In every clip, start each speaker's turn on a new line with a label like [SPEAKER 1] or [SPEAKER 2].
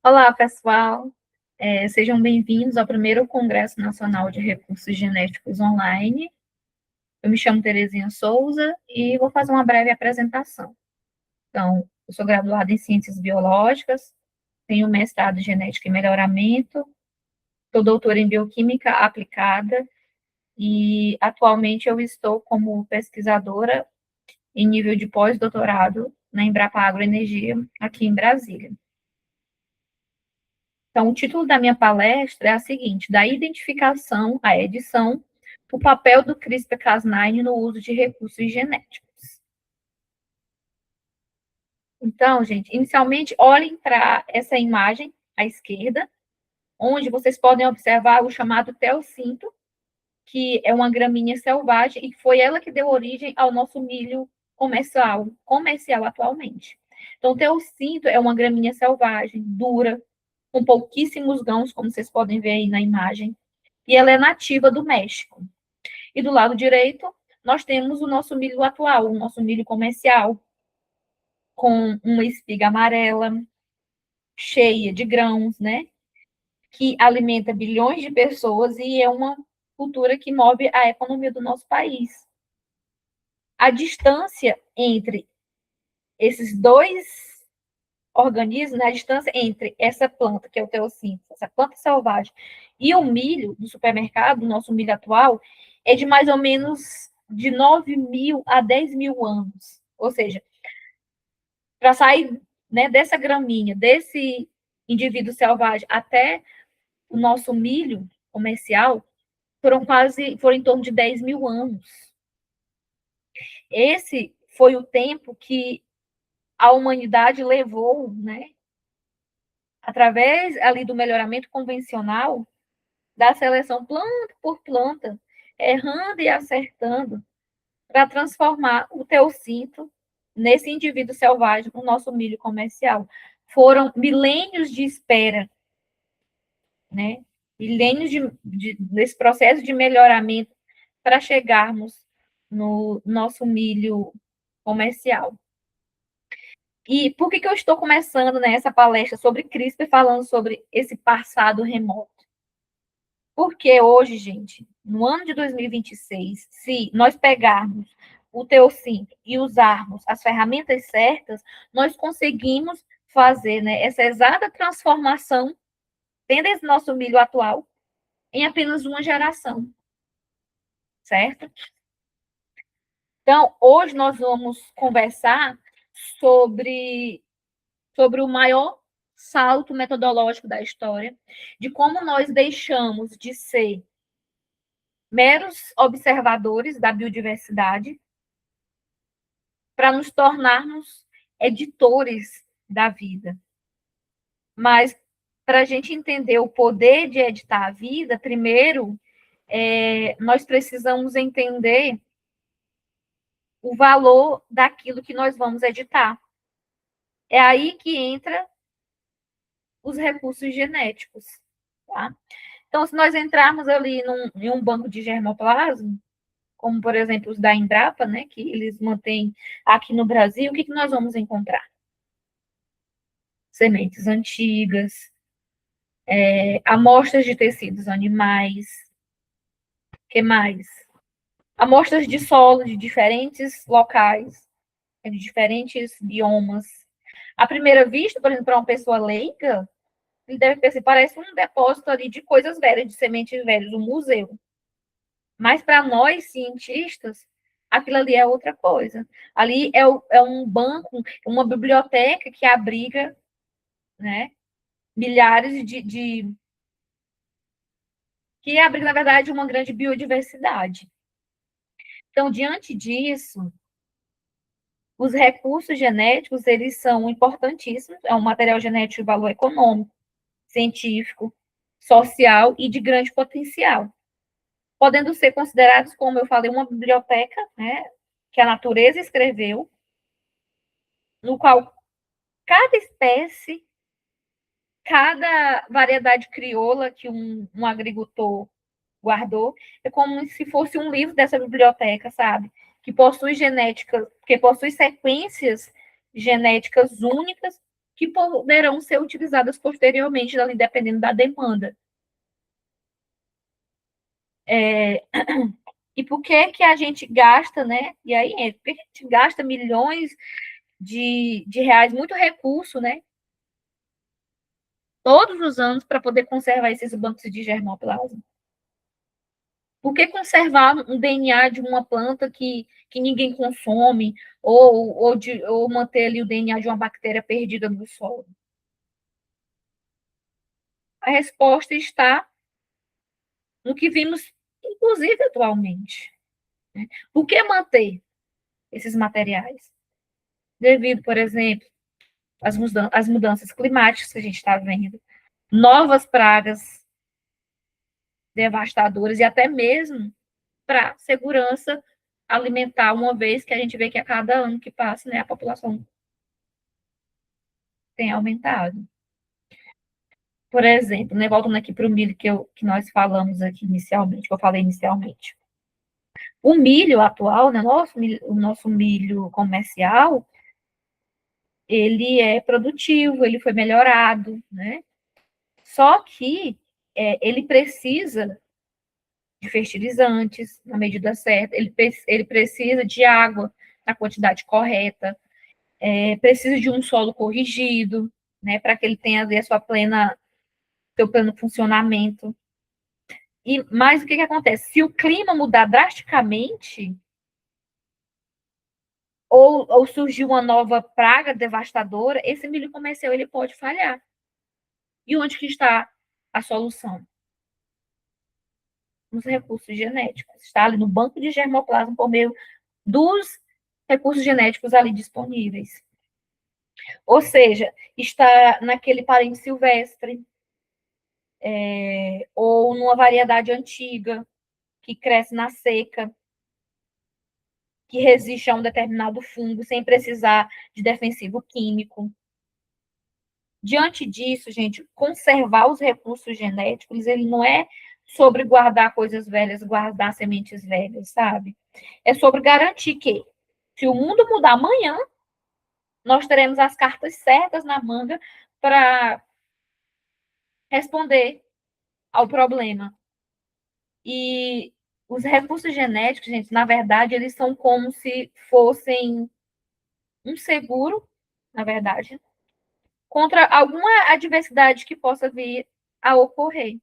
[SPEAKER 1] Olá, pessoal. Sejam bem-vindos ao primeiro Congresso Nacional de Recursos Genéticos Online. Eu me chamo Terezinha Souza e vou fazer uma breve apresentação. Então, eu sou graduada em Ciências Biológicas, tenho mestrado em Genética e Melhoramento, sou doutora em Bioquímica Aplicada e, atualmente, eu estou como pesquisadora em nível de pós-doutorado na Embrapa Agroenergia, aqui em Brasília. Então, o título da minha palestra é a seguinte: da identificação à edição, o papel do CRISPR-Cas9 no uso de recursos genéticos. Então, gente, inicialmente, olhem para essa imagem à esquerda, onde vocês podem observar o chamado teossinto, que é uma gramínea selvagem, e foi ela que deu origem ao nosso milho comercial atualmente. Então, o teossinto é uma gramínea selvagem, dura, com pouquíssimos grãos, como vocês podem ver aí na imagem, e ela é nativa do México. E do lado direito, nós temos o nosso milho atual, o nosso milho comercial, com uma espiga amarela, cheia de grãos, né? Que alimenta bilhões de pessoas e é uma cultura que move a economia do nosso país. A distância entre esses dois organismos, né, a distância entre essa planta, que é o teossínfilo, essa planta selvagem, e o milho do supermercado, o nosso milho atual, é de mais ou menos de 9.000 a 10.000 anos. Ou seja, para sair, né, dessa gramínea, desse indivíduo selvagem até o nosso milho comercial, foram em torno de 10.000 anos. Esse foi o tempo que a humanidade levou, né, através ali do melhoramento convencional, da seleção planta por planta, errando e acertando, para transformar o teossinto nesse indivíduo selvagem, o nosso milho comercial. Foram milênios de espera, né? Milênios desse processo de melhoramento para chegarmos no nosso milho comercial. E por que eu estou começando, né, essa palestra sobre CRISPR, falando sobre esse passado remoto? Porque hoje, gente, no ano de 2026, se nós pegarmos o teossinto e usarmos as ferramentas certas, nós conseguimos fazer, né, essa exata transformação, tendo esse nosso milho atual, em apenas uma geração, certo? Então, hoje nós vamos conversar sobre, sobre o maior salto metodológico da história, de como nós deixamos de ser meros observadores da biodiversidade para nos tornarmos editores da vida. Mas, para a gente entender o poder de editar a vida, primeiro, nós precisamos entender o valor daquilo que nós vamos editar. É aí que entra os recursos genéticos. Tá? Então, se nós entrarmos ali em um banco de germoplasma, como, por exemplo, os da Embrapa, né, que eles mantêm aqui no Brasil, o que nós vamos encontrar? Sementes antigas, amostras de tecidos animais, que mais? Amostras de solo de diferentes locais, de diferentes biomas. À primeira vista, por exemplo, para uma pessoa leiga, ele deve pensar, parece um depósito ali de coisas velhas, de sementes velhas, um museu. Mas para nós, cientistas, aquilo ali é outra coisa. Ali é um banco, uma biblioteca que abriga, né, milhares que abriga, na verdade, uma grande biodiversidade. Então, diante disso, os recursos genéticos, eles são importantíssimos, é um material genético de valor econômico, científico, social e de grande potencial, podendo ser considerados, como eu falei, uma biblioteca, né, que a natureza escreveu, no qual cada espécie, cada variedade crioula que um agricultor guardou, é como se fosse um livro dessa biblioteca, sabe? Que possui genética, que possui sequências genéticas únicas, que poderão ser utilizadas posteriormente, dependendo da demanda. E por que a gente gasta, né? E aí, por que a gente gasta milhões de reais, muito recurso, né? Todos os anos para poder conservar esses bancos de germoplasma. Por que conservar um DNA de uma planta que ninguém consome, ou manter ali o DNA de uma bactéria perdida no solo? A resposta está no que vimos, inclusive, atualmente. Né? Por que manter esses materiais? Devido, por exemplo, às mudanças climáticas que a gente está vendo, novas pragas devastadoras e até mesmo para segurança alimentar, uma vez que a gente vê que a cada ano que passa, né, a população tem aumentado. Por exemplo, né, voltando aqui para o milho que nós falamos aqui inicialmente, que eu falei inicialmente. O milho atual, né, o nosso milho comercial, ele é produtivo, ele foi melhorado, né? Só que ele precisa de fertilizantes na medida certa, ele precisa de água na quantidade correta, precisa de um solo corrigido, né, para que ele tenha ali seu pleno funcionamento. Mas o que acontece? Se o clima mudar drasticamente, ou surgir uma nova praga devastadora, esse milho comercial ele pode falhar. E onde que está a solução? Nos recursos genéticos. Está ali no banco de germoplasma por meio dos recursos genéticos ali disponíveis. Ou seja, está naquele parente silvestre, ou numa variedade antiga, que cresce na seca, que resiste a um determinado fungo, sem precisar de defensivo químico. Diante disso, gente, conservar os recursos genéticos, ele não é sobre guardar coisas velhas, guardar sementes velhas, sabe? É sobre garantir que, se o mundo mudar amanhã, nós teremos as cartas certas na manga para responder ao problema. E os recursos genéticos, gente, na verdade, eles são como se fossem um seguro, na verdade, contra alguma adversidade que possa vir a ocorrer.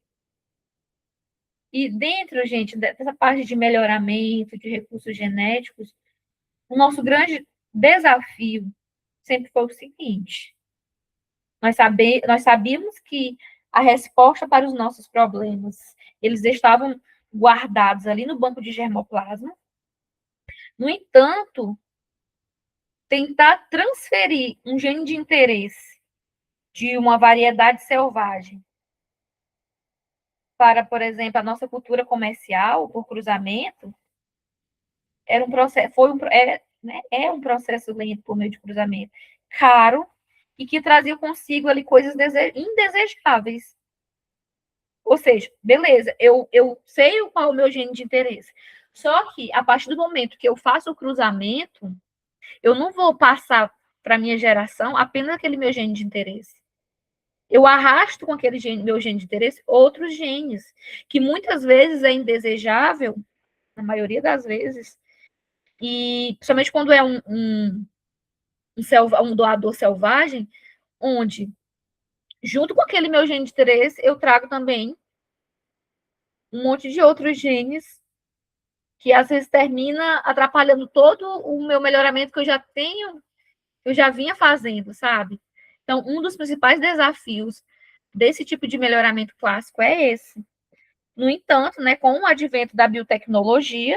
[SPEAKER 1] E dentro, gente, dessa parte de melhoramento, de recursos genéticos, o nosso grande desafio sempre foi o seguinte: nós sabíamos que a resposta para os nossos problemas, eles estavam guardados ali no banco de germoplasma. No entanto, tentar transferir um gene de interesse de uma variedade selvagem para, por exemplo, a nossa cultura comercial, por cruzamento, era um processo, é um processo lento por meio de cruzamento, caro, e que trazia consigo ali coisas indesejáveis. Ou seja, beleza, eu sei qual é o meu gene de interesse. Só que, a partir do momento que eu faço o cruzamento, eu não vou passar para a minha geração apenas aquele meu gene de interesse. Eu arrasto com aquele meu gene de interesse outros genes, que muitas vezes é indesejável, na maioria das vezes, e principalmente quando é um doador selvagem, onde, junto com aquele meu gene de interesse, eu trago também um monte de outros genes que às vezes termina atrapalhando todo o meu melhoramento que eu já vinha fazendo, sabe? Então, um dos principais desafios desse tipo de melhoramento clássico é esse. No entanto, né, com o advento da biotecnologia,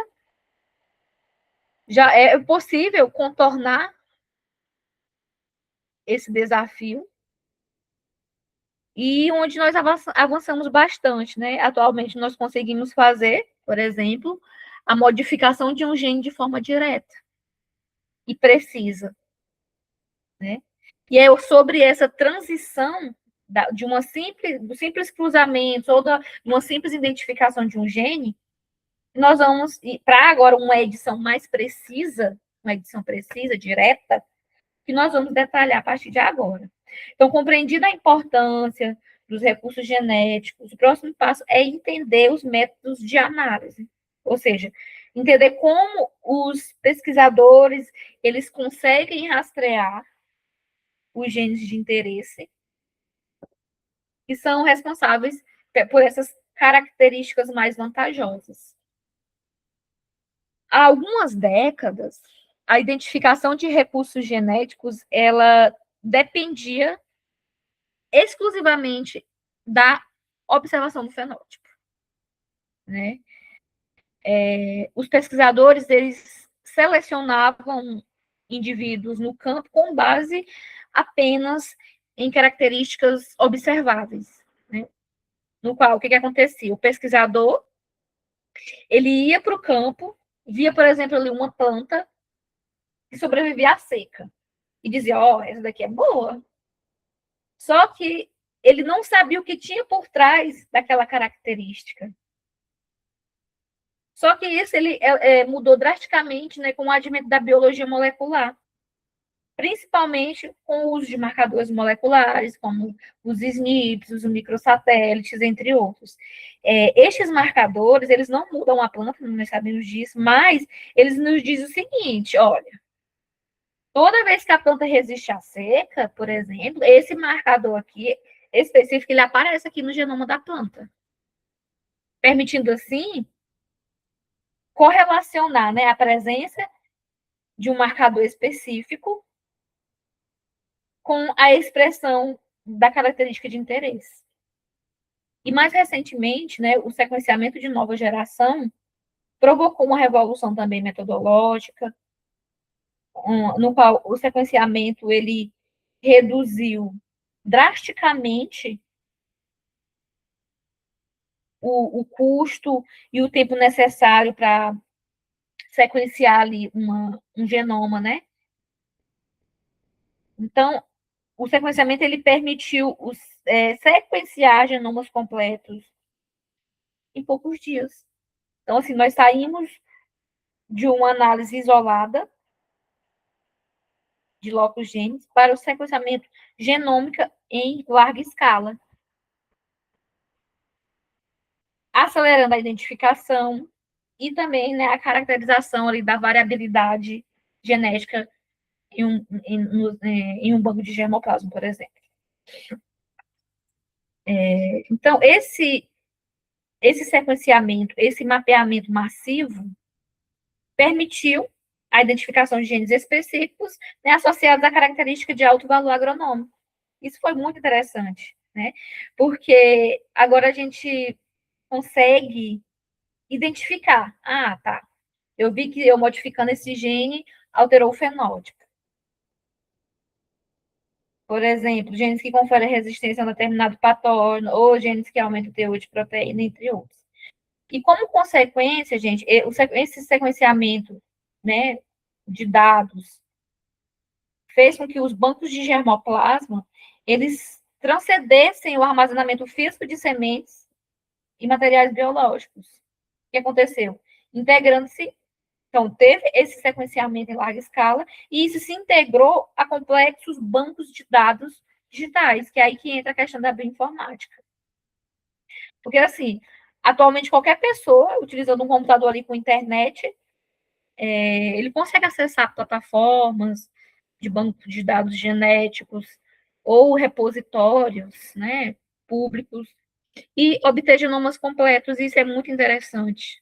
[SPEAKER 1] já é possível contornar esse desafio e onde nós avançamos bastante, né? Atualmente nós conseguimos fazer, por exemplo, a modificação de um gene de forma direta e precisa, né? E é sobre essa transição de do simples cruzamento ou de uma simples identificação de um gene, nós vamos, para agora uma edição mais precisa, uma edição precisa, direta, que nós vamos detalhar a partir de agora. Então, compreendida a importância dos recursos genéticos, o próximo passo é entender os métodos de análise, ou seja, entender como os pesquisadores eles conseguem rastrear os genes de interesse que são responsáveis por essas características mais vantajosas. Há algumas décadas, a identificação de recursos genéticos ela dependia exclusivamente da observação do fenótipo, né? Os pesquisadores eles selecionavam indivíduos no campo com base apenas em características observáveis, né? No qual o que acontecia? O pesquisador ele ia para o campo, via, por exemplo, ali uma planta que sobrevivia à seca e dizia: ó, essa daqui é boa. Só que ele não sabia o que tinha por trás daquela característica. Só que isso ele mudou drasticamente, né, com o advento da biologia molecular, principalmente com o uso de marcadores moleculares, como os SNPs, os microsatélites, entre outros. Estes marcadores, eles não mudam a planta, nós sabemos disso, mas eles nos dizem o seguinte: olha, toda vez que a planta resiste à seca, por exemplo, esse marcador aqui específico, ele aparece aqui no genoma da planta, permitindo assim correlacionar, né, a presença de um marcador específico com a expressão da característica de interesse. E mais recentemente, né, o sequenciamento de nova geração provocou uma revolução também metodológica, no qual o sequenciamento ele reduziu drasticamente o custo e o tempo necessário para sequenciar ali um genoma, né? Então, o sequenciamento ele permitiu sequenciar genomas completos em poucos dias. Então, assim, nós saímos de uma análise isolada de locus genes para o sequenciamento genômica em larga escala, acelerando a identificação e também, né, a caracterização ali da variabilidade genética em um banco de germoplasma, por exemplo. Então, esse sequenciamento, esse mapeamento massivo permitiu a identificação de genes específicos, né, associados à característica de alto valor agronômico. Isso foi muito interessante, né? Porque agora a gente consegue identificar. Ah, tá. Eu vi que eu modificando esse gene alterou o fenótipo. Por exemplo, genes que conferem resistência a um determinado patógeno, ou genes que aumentam o teor de proteína, entre outros. E como consequência, gente, esse sequenciamento, né, de dados fez com que os bancos de germoplasma eles transcendessem o armazenamento físico de sementes e materiais biológicos. O que aconteceu? Integrando-se, então, teve esse sequenciamento em larga escala e isso se integrou a complexos bancos de dados digitais, que é aí que entra a questão da bioinformática. Porque, assim, atualmente qualquer pessoa, utilizando um computador ali com internet, ele consegue acessar plataformas de banco de dados genéticos ou repositórios, né, públicos, e obter genomas completos, e isso é muito interessante.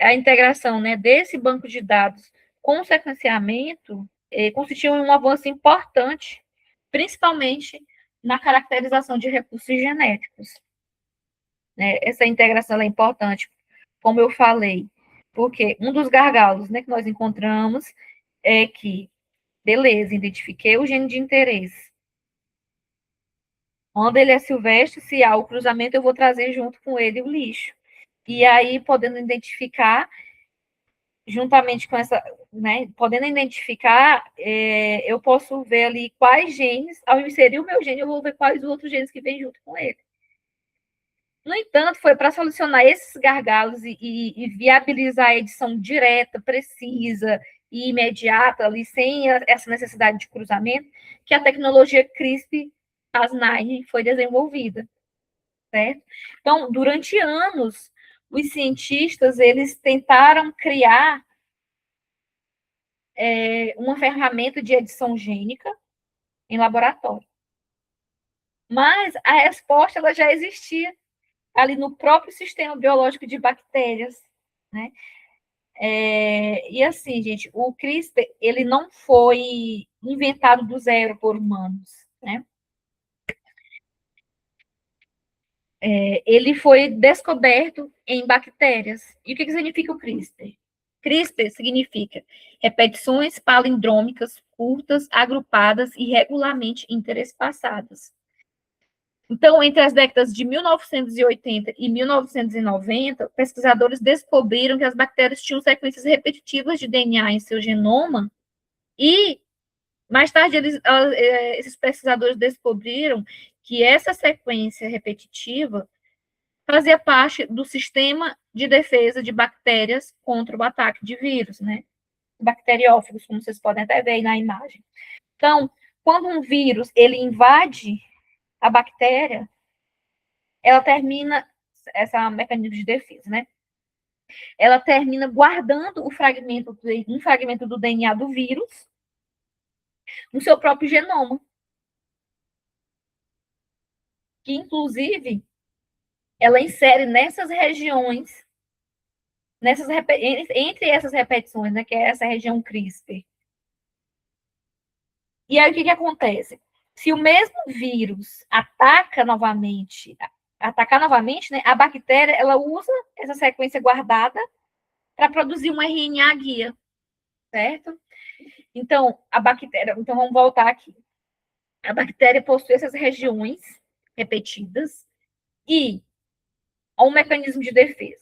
[SPEAKER 1] A integração, né, desse banco de dados com o sequenciamento constituiu um avanço importante, principalmente na caracterização de recursos genéticos. Né? Essa integração é importante, como eu falei, porque um dos gargalos, né, que nós encontramos é que, beleza, identifiquei o gene de interesse. Quando ele é silvestre, se há o cruzamento, eu vou trazer junto com ele o lixo. E aí, podendo identificar, juntamente com essa, né, podendo identificar, eu posso ver ali quais genes, ao inserir o meu gene, eu vou ver quais outros genes que vêm junto com ele. No entanto, foi para solucionar esses gargalos e viabilizar a edição direta, precisa, e imediata, ali, sem essa necessidade de cruzamento, que a tecnologia CRISPR-Cas9 foi desenvolvida, certo? Então, durante anos, os cientistas, eles tentaram criar uma ferramenta de edição gênica em laboratório. Mas a resposta ela já existia ali no próprio sistema biológico de bactérias, né? E assim, gente, o CRISPR, ele não foi inventado do zero por humanos, né? Ele foi descoberto em bactérias. E o que significa o CRISPR? CRISPR significa repetições palindrômicas curtas, agrupadas e regularmente interespaçadas. Então, entre as décadas de 1980 e 1990, pesquisadores descobriram que as bactérias tinham sequências repetitivas de DNA em seu genoma e, mais tarde, esses pesquisadores descobriram que essa sequência repetitiva fazia parte do sistema de defesa de bactérias contra o ataque de vírus, né? Bacteriófagos, como vocês podem até ver aí na imagem. Então, quando um vírus ele invade a bactéria, ela termina, essa é um mecanismo de defesa, né? Ela termina guardando um fragmento do DNA do vírus no seu próprio genoma, que inclusive ela insere nessas regiões, entre essas repetições, né, que é essa região CRISPR. E aí o que acontece? Se o mesmo vírus atacar novamente, né, a bactéria ela usa essa sequência guardada para produzir um RNA guia, certo? Então, então vamos voltar aqui. A bactéria possui essas regiões repetidas e há um mecanismo de defesa.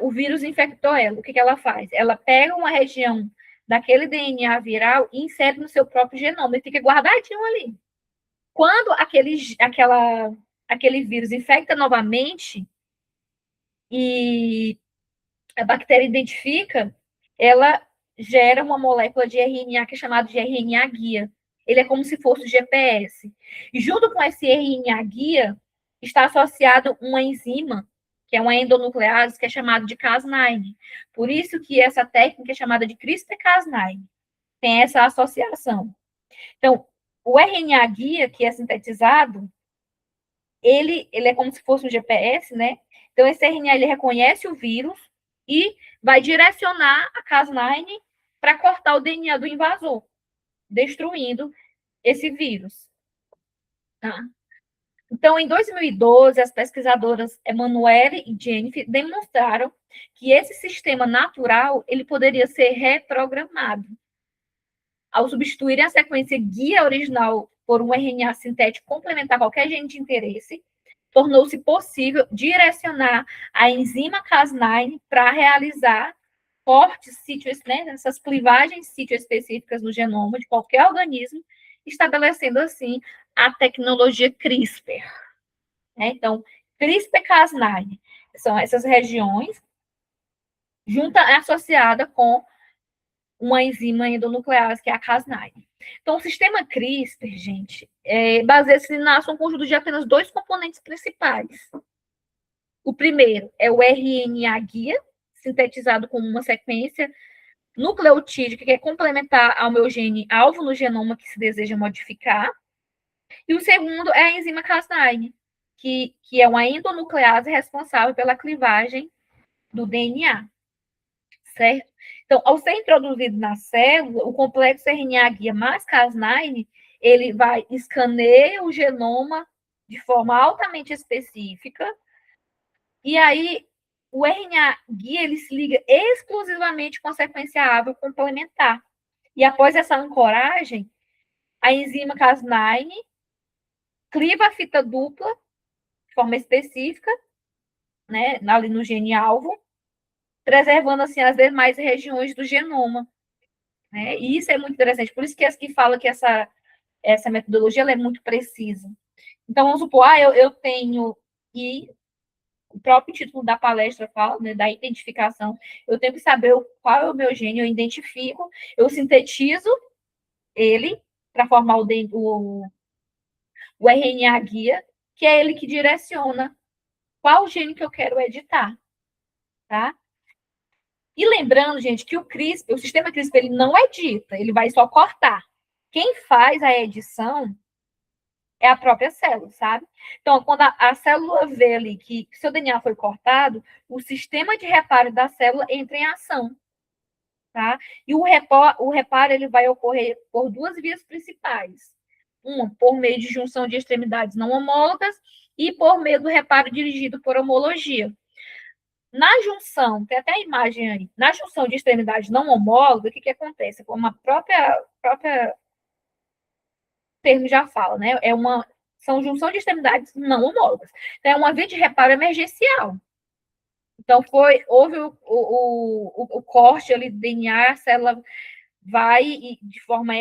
[SPEAKER 1] O vírus infectou ela. O que ela faz? Ela pega uma região daquele DNA viral e insere no seu próprio genoma e fica guardadinho ali. Quando aquele vírus infecta novamente e a bactéria identifica, ela gera uma molécula de RNA que é chamada de RNA guia. Ele é como se fosse o GPS. E junto com esse RNA guia está associado uma enzima, que é uma endonuclease, que é chamada de Cas9. Por isso que essa técnica é chamada de CRISPR-Cas9. Tem essa associação. Então, o RNA guia, que é sintetizado, ele é como se fosse um GPS, né? Então, esse RNA, ele reconhece o vírus e vai direcionar a Cas9 para cortar o DNA do invasor, destruindo esse vírus. Tá? Então, em 2012, as pesquisadoras Emanuele e Jennifer demonstraram que esse sistema natural ele poderia ser reprogramado. Ao substituir a sequência guia original por um RNA sintético complementar a qualquer gene de interesse, tornou-se possível direcionar a enzima Cas9 para realizar cortes né, essas clivagens sítio-específicas no genoma de qualquer organismo, estabelecendo assim a tecnologia CRISPR. Então, CRISPR-Cas9 são essas regiões associada com uma enzima endonuclease, que é a Cas9. Então, o sistema CRISPR, gente, baseia-se um conjunto de apenas dois componentes principais. O primeiro é o RNA guia, sintetizado como uma sequência nucleotídica que é complementar ao meu gene alvo no genoma que se deseja modificar. E o segundo é a enzima Cas9, que é uma endonuclease responsável pela clivagem do DNA, certo? Então, ao ser introduzido na célula, o complexo RNA guia mais Cas9, ele vai escanear o genoma de forma altamente específica, e aí o RNA guia ele se liga exclusivamente com a sequência AVE complementar. E após essa ancoragem, a enzima Cas9 cliva a fita dupla de forma específica, né, ali no gene alvo, preservando assim as demais regiões do genoma. Né? E isso é muito interessante. Por isso que fala que essa metodologia ela é muito precisa. Então, vamos supor, eu tenho I, o próprio título da palestra fala, né, da identificação. Eu tenho que saber qual é o meu gene, eu identifico, eu sintetizo ele para formar o RNA guia, que é ele que direciona qual gene que eu quero editar, tá? E lembrando, gente, que o sistema CRISPR, ele não edita, ele vai só cortar. Quem faz a edição é a própria célula, sabe? Então, quando a célula vê ali que seu DNA foi cortado, o sistema de reparo da célula entra em ação, tá? E o reparo ele vai ocorrer por duas vias principais. Uma, por meio de junção de extremidades não homólogas e por meio do reparo dirigido por homologia. Na junção, tem até a imagem aí, na junção de extremidades não homólogas, o que acontece? Como a própria termo já fala, né? São junção de extremidades não homólogas. Então, é uma via de reparo emergencial. Então, houve o corte ali do DNA, a célula vai, de forma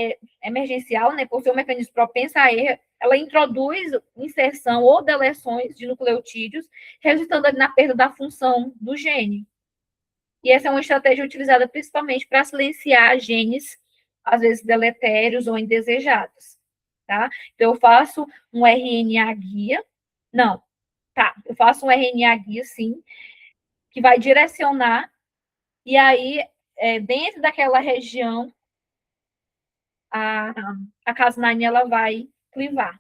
[SPEAKER 1] emergencial, né, por ser um mecanismo propenso a erro, ela introduz inserção ou deleções de nucleotídeos, resultando ali na perda da função do gene. E essa é uma estratégia utilizada principalmente para silenciar genes, às vezes deletérios ou indesejados. Tá? Então, eu faço um RNA guia. Não, tá. Eu faço um RNA guia, sim, que vai direcionar, e aí, dentro daquela região, a Cas9 ela vai clivar.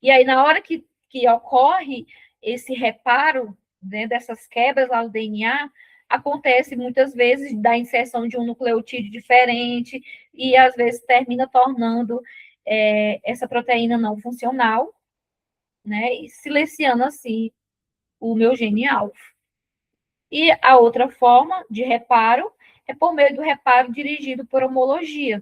[SPEAKER 1] E aí, na hora que ocorre esse reparo, né, dessas quebras lá do DNA, acontece muitas vezes da inserção de um nucleotídeo diferente e às vezes termina tornando essa proteína não funcional, né, e silenciando assim o meu gene alvo. E a outra forma de reparo é por meio do reparo dirigido por homologia.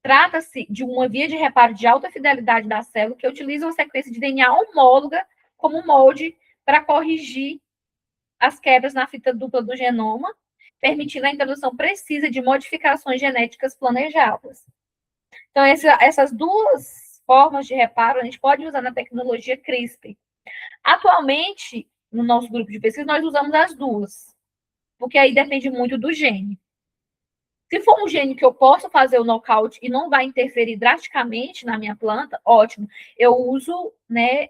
[SPEAKER 1] Trata-se de uma via de reparo de alta fidelidade da célula que utiliza uma sequência de DNA homóloga como molde para corrigir as quebras na fita dupla do genoma, permitindo a introdução precisa de modificações genéticas planejadas. Então, essas duas formas de reparo a gente pode usar na tecnologia CRISPR. Atualmente, no nosso grupo de pesquisa, nós usamos as duas, porque aí depende muito do gene. Se for um gene que eu posso fazer o knockout e não vai interferir drasticamente na minha planta, ótimo. Eu uso, né,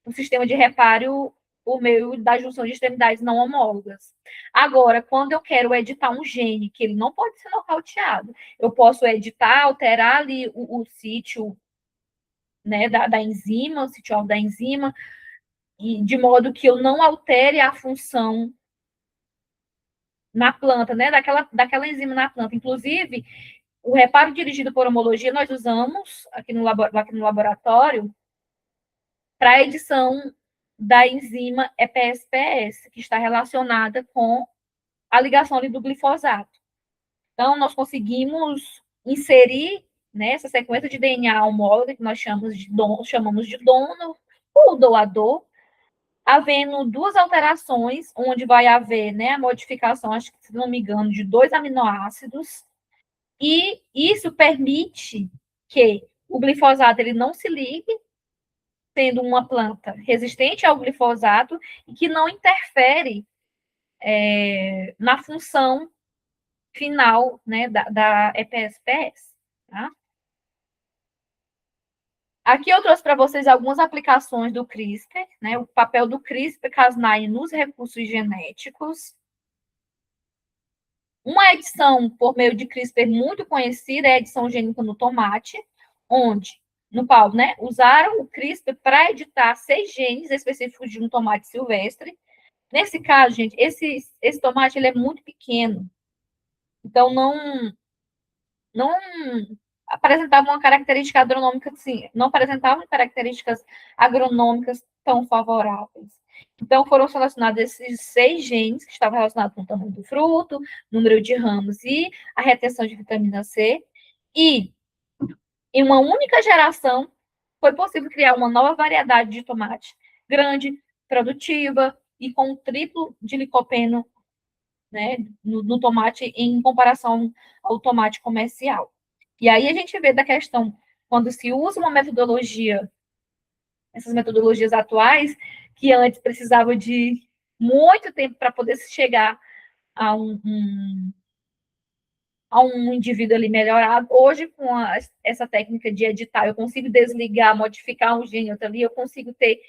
[SPEAKER 1] o sistema de reparo por meio da junção de extremidades não homólogas. Agora, quando eu quero editar um gene que ele não pode ser nocauteado, eu posso editar, alterar ali o sítio, né, da enzima, o sítio da enzima, e de modo que eu não altere a função na planta, né, daquela enzima na planta. Inclusive, o reparo dirigido por homologia nós usamos aqui no laboratório para a edição da enzima EPSPS, que está relacionada com a ligação ali do glifosato. Então, nós conseguimos inserir nessa sequência de DNA homóloga, que nós chamamos de dono ou doador, havendo duas alterações, onde vai haver, né, a modificação, acho que, se não me engano, de 2 aminoácidos, e isso permite que o glifosato ele não se ligue, tendo uma planta resistente ao glifosato e que não interfere na função final, né, da EPSPS. Tá? Aqui eu trouxe para vocês algumas aplicações do CRISPR, né, o papel do CRISPR-Cas9 nos recursos genéticos. Uma edição por meio de CRISPR muito conhecida é a edição gênica no tomate, onde, no qual, né, usaram o CRISPR para editar 6 genes específicos de um tomate silvestre. Nesse caso, gente, esse tomate ele é muito pequeno, então não apresentava uma característica agronômica, assim, não apresentavam características agronômicas tão favoráveis. Então, foram selecionados esses 6 genes que estavam relacionados com o tamanho do fruto, número de ramos e a retenção de vitamina C. E, em uma única geração, foi possível criar uma nova variedade de tomate grande, produtiva e com triplo de licopeno, né, no tomate em comparação ao tomate comercial. E aí a gente vê da questão, quando se usa uma metodologia, essas metodologias atuais, que antes precisava de muito tempo para poder chegar a a um indivíduo ali melhorado. Hoje, com essa técnica de editar, eu consigo desligar, modificar um gene outro ali, eu consigo ter,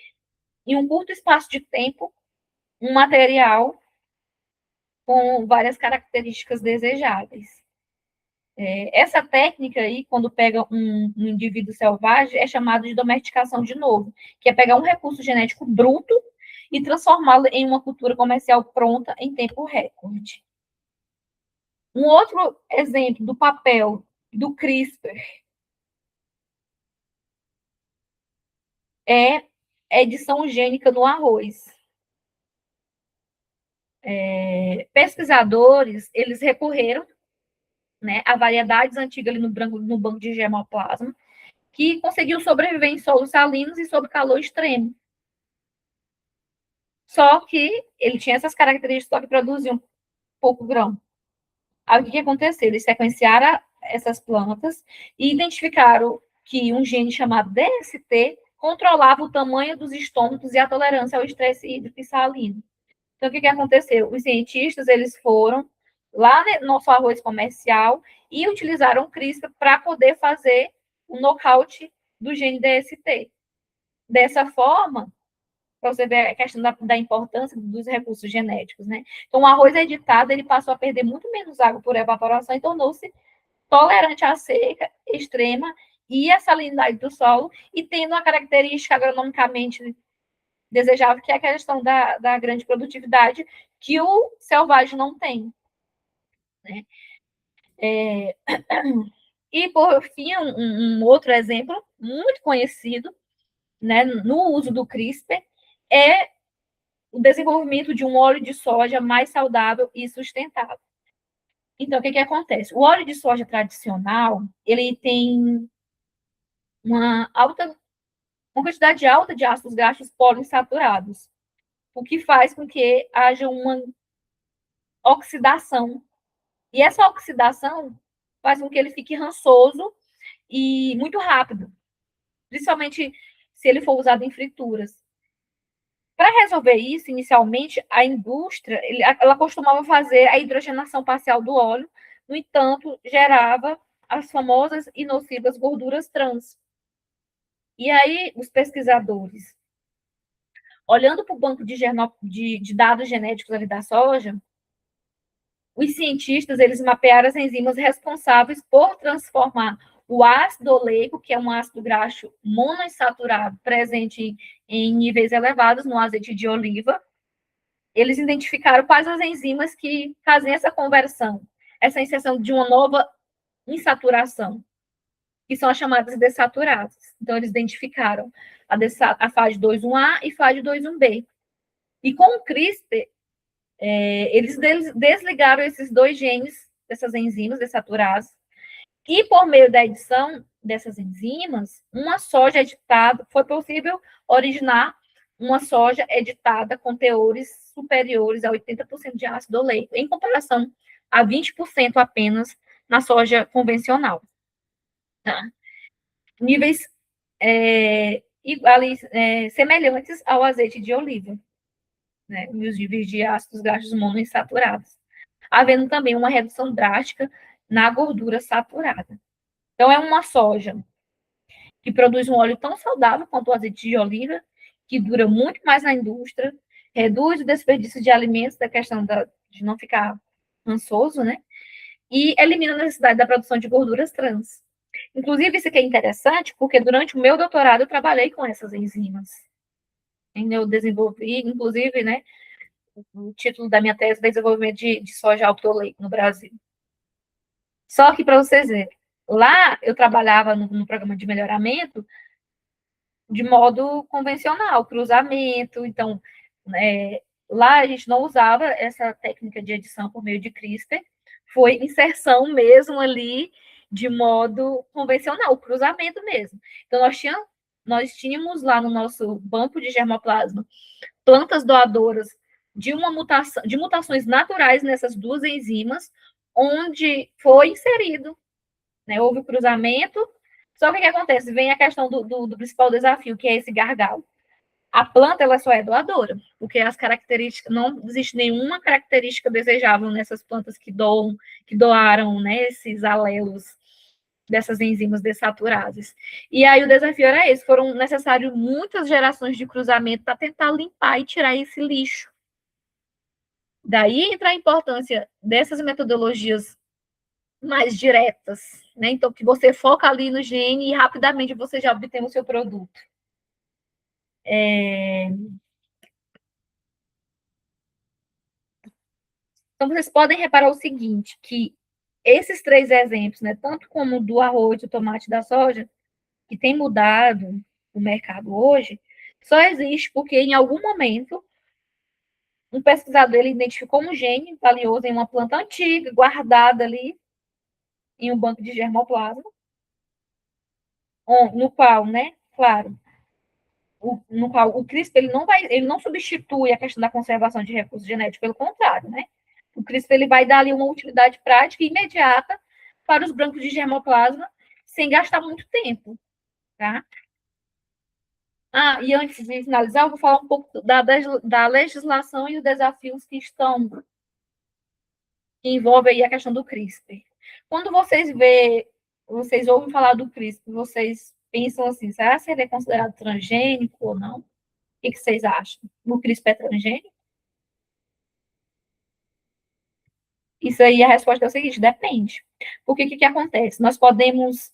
[SPEAKER 1] em um curto espaço de tempo, um material com várias características desejáveis. Essa técnica aí, quando pega um indivíduo selvagem, é chamada de domesticação de novo, que é pegar um recurso genético bruto e transformá-lo em uma cultura comercial pronta em tempo recorde. Um outro exemplo do papel do CRISPR é edição gênica no arroz. Pesquisadores, eles recorreram, né, a variedades antigas ali no banco de germoplasma, que conseguiu sobreviver em solos salinos e sob calor extremo. Só que ele tinha essas características, só que produziam pouco grão. Aí o que aconteceu? Eles sequenciaram essas plantas e identificaram que um gene chamado DST controlava o tamanho dos estômagos e a tolerância ao estresse hídrico e salino. Então, o que aconteceu? Os cientistas, eles foram lá no nosso arroz comercial e utilizaram o CRISPR para poder fazer o nocaute do gene DST. Dessa forma, para você ver a questão da importância dos recursos genéticos, né? Então, o arroz editado, ele passou a perder muito menos água por evaporação e tornou-se tolerante à seca extrema e à salinidade do solo, e tendo uma característica agronomicamente desejável, que é a questão da grande produtividade, que o selvagem não tem. Né? E, por fim, um outro exemplo muito conhecido, né, no uso do CRISPR é o desenvolvimento de um óleo de soja mais saudável e sustentável. Então, o que acontece? O óleo de soja tradicional, ele tem uma quantidade alta de ácidos graxos poliinsaturados, o que faz com que haja uma oxidação. E essa oxidação faz com que ele fique rançoso e muito rápido, principalmente se ele for usado em frituras. Para resolver isso, inicialmente, a indústria ela costumava fazer a hidrogenação parcial do óleo, no entanto, gerava as famosas e nocivas gorduras trans. E aí, os pesquisadores, olhando para o banco de dados genéticos ali da soja, os cientistas eles mapearam as enzimas responsáveis por transformar o ácido oleico, que é um ácido graxo monoinsaturado presente em níveis elevados no azeite de oliva. Eles identificaram quais as enzimas que fazem essa conversão, essa inserção de uma nova insaturação, que são as chamadas dessaturases. Então, eles identificaram a fase 2,1A e fase 2,1B. E com o CRISPR, eles desligaram esses dois genes, dessas enzimas dessaturases, e por meio da edição dessas enzimas, uma soja editada, foi possível originar uma soja editada com teores superiores a 80% de ácido oleico, em comparação a 20% apenas na soja convencional. Tá? Níveis semelhantes ao azeite de oliva, né? E os níveis de ácidos graxos monoinsaturados, havendo também uma redução drástica na gordura saturada. Então, é uma soja que produz um óleo tão saudável quanto o azeite de oliva, que dura muito mais na indústria, reduz o desperdício de alimentos, da questão de não ficar rançoso, né? E elimina a necessidade da produção de gorduras trans. Inclusive, isso aqui é interessante, porque durante o meu doutorado eu trabalhei com essas enzimas. Eu desenvolvi, inclusive, né, o título da minha tese é desenvolvimento de soja alto oleico no Brasil. Só que, para vocês verem, lá eu trabalhava no programa de melhoramento de modo convencional, cruzamento. Então, lá a gente não usava essa técnica de edição por meio de CRISPR, foi inserção mesmo ali de modo convencional, cruzamento mesmo. Então, nós tínhamos lá no nosso banco de germoplasma plantas doadoras de mutações naturais nessas duas enzimas, onde foi inserido, né, houve o cruzamento. Só que o que acontece? Vem a questão do principal desafio, que é esse gargalo. A planta, ela só é doadora, porque as características, não existe nenhuma característica desejável nessas plantas que doaram, né, esses alelos dessas enzimas dessaturases. E aí o desafio era esse, foram necessárias muitas gerações de cruzamento para tentar limpar e tirar esse lixo. Daí entra a importância dessas metodologias mais diretas, né? Então, que você foca ali no gene e rapidamente você já obtém o seu produto. Então, vocês podem reparar o seguinte, que esses três exemplos, né, tanto como do arroz, do tomate e da soja, que tem mudado o mercado hoje, só existe porque em algum momento um pesquisador ele identificou um gene valioso em uma planta antiga, guardada ali em um banco de germoplasma, no qual, né, claro, no qual o CRISPR ele não substitui a questão da conservação de recursos genéticos, pelo contrário, né? O CRISPR ele vai dar ali uma utilidade prática e imediata para os bancos de germoplasma, sem gastar muito tempo, tá? E antes de finalizar, eu vou falar um pouco da legislação e os desafios que envolvem aí a questão do CRISPR. Quando vocês ouvem falar do CRISPR, vocês pensam assim, será que ele é considerado transgênico ou não? O que vocês acham? O CRISPR é transgênico? Isso aí, a resposta é o seguinte, depende. Porque o que acontece? Nós podemos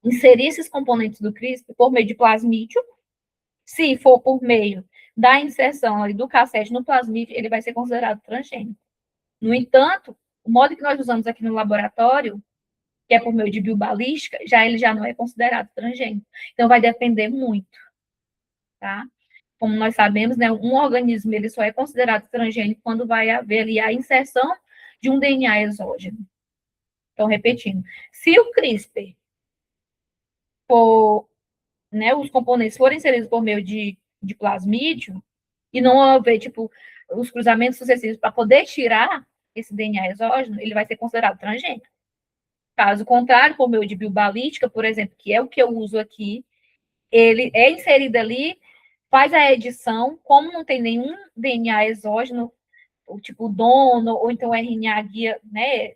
[SPEAKER 1] inserir esses componentes do CRISPR por meio de plasmídio. Se for por meio da inserção ali do cassete no plasmídio, ele vai ser considerado transgênico. No entanto, o modo que nós usamos aqui no laboratório, que é por meio de biobalística, ele já não é considerado transgênico. Então, vai depender muito, tá? Como nós sabemos, né, um organismo ele só é considerado transgênico quando vai haver ali a inserção de um DNA exógeno. Então, repetindo, se o CRISPR for, né, os componentes forem inseridos por meio de plasmídio, e não houver, tipo, os cruzamentos sucessivos para poder tirar esse DNA exógeno, ele vai ser considerado transgênico. Caso contrário, por meio de biobalística, por exemplo, que é o que eu uso aqui, ele é inserido ali, faz a edição, como não tem nenhum DNA exógeno, ou tipo dono, ou então RNA guia, né,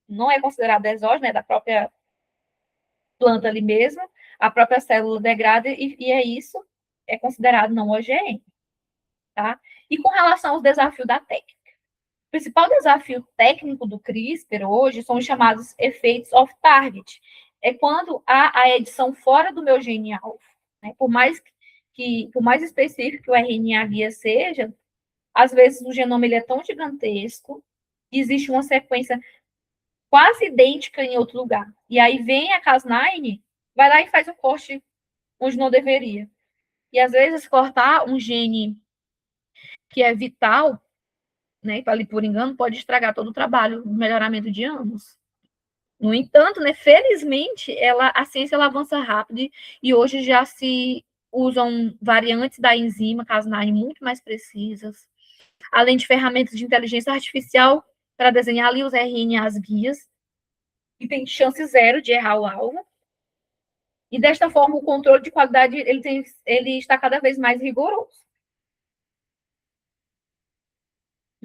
[SPEAKER 1] não é considerado exógeno, é da própria planta ali mesmo, a própria célula degrada, e é isso, é considerado não OGM, tá? E com relação aos desafios da técnica, o principal desafio técnico do CRISPR hoje são os chamados efeitos off-target. É quando há a edição fora do meu gene-alvo. Né? Por mais específico que o RNA guia seja, às vezes o genoma ele é tão gigantesco que existe uma sequência quase idêntica em outro lugar. E aí vem a Cas9, vai lá e faz o corte onde não deveria. E às vezes cortar um gene que é vital, né, ali por engano, pode estragar todo o trabalho, o melhoramento de anos. No entanto, né, felizmente, a ciência ela avança rápido e hoje já se usam variantes da enzima Cas9 muito mais precisas, além de ferramentas de inteligência artificial para desenhar ali os RNAs guias, e tem chance zero de errar o alvo. E desta forma, o controle de qualidade ele está cada vez mais rigoroso.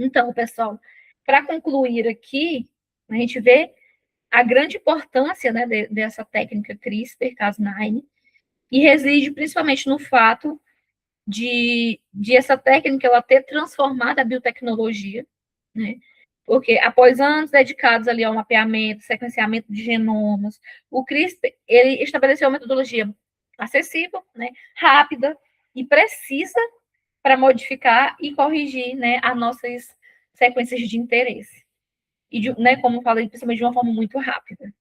[SPEAKER 1] Então, pessoal, para concluir aqui, a gente vê a grande importância, né, dessa técnica CRISPR-Cas9 e reside principalmente no fato de essa técnica ela ter transformado a biotecnologia, né? Porque após anos dedicados ali ao mapeamento, sequenciamento de genomas, o CRISPR ele estabeleceu uma metodologia acessível, né, rápida e precisa para modificar e corrigir, né, as nossas sequências de interesse. E, né, como eu falei, principalmente de uma forma muito rápida.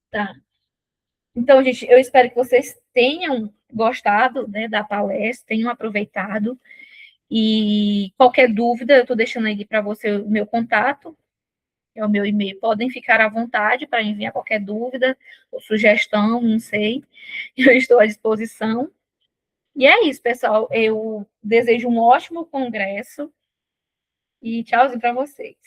[SPEAKER 1] Tá? Então, gente, eu espero que vocês tenham gostado, né, da palestra, tenham aproveitado. E qualquer dúvida, eu estou deixando aí para você o meu contato, é o meu e-mail. Podem ficar à vontade para enviar qualquer dúvida ou sugestão, não sei. Eu estou à disposição. E é isso, pessoal. Eu desejo um ótimo congresso e tchauzinho para vocês.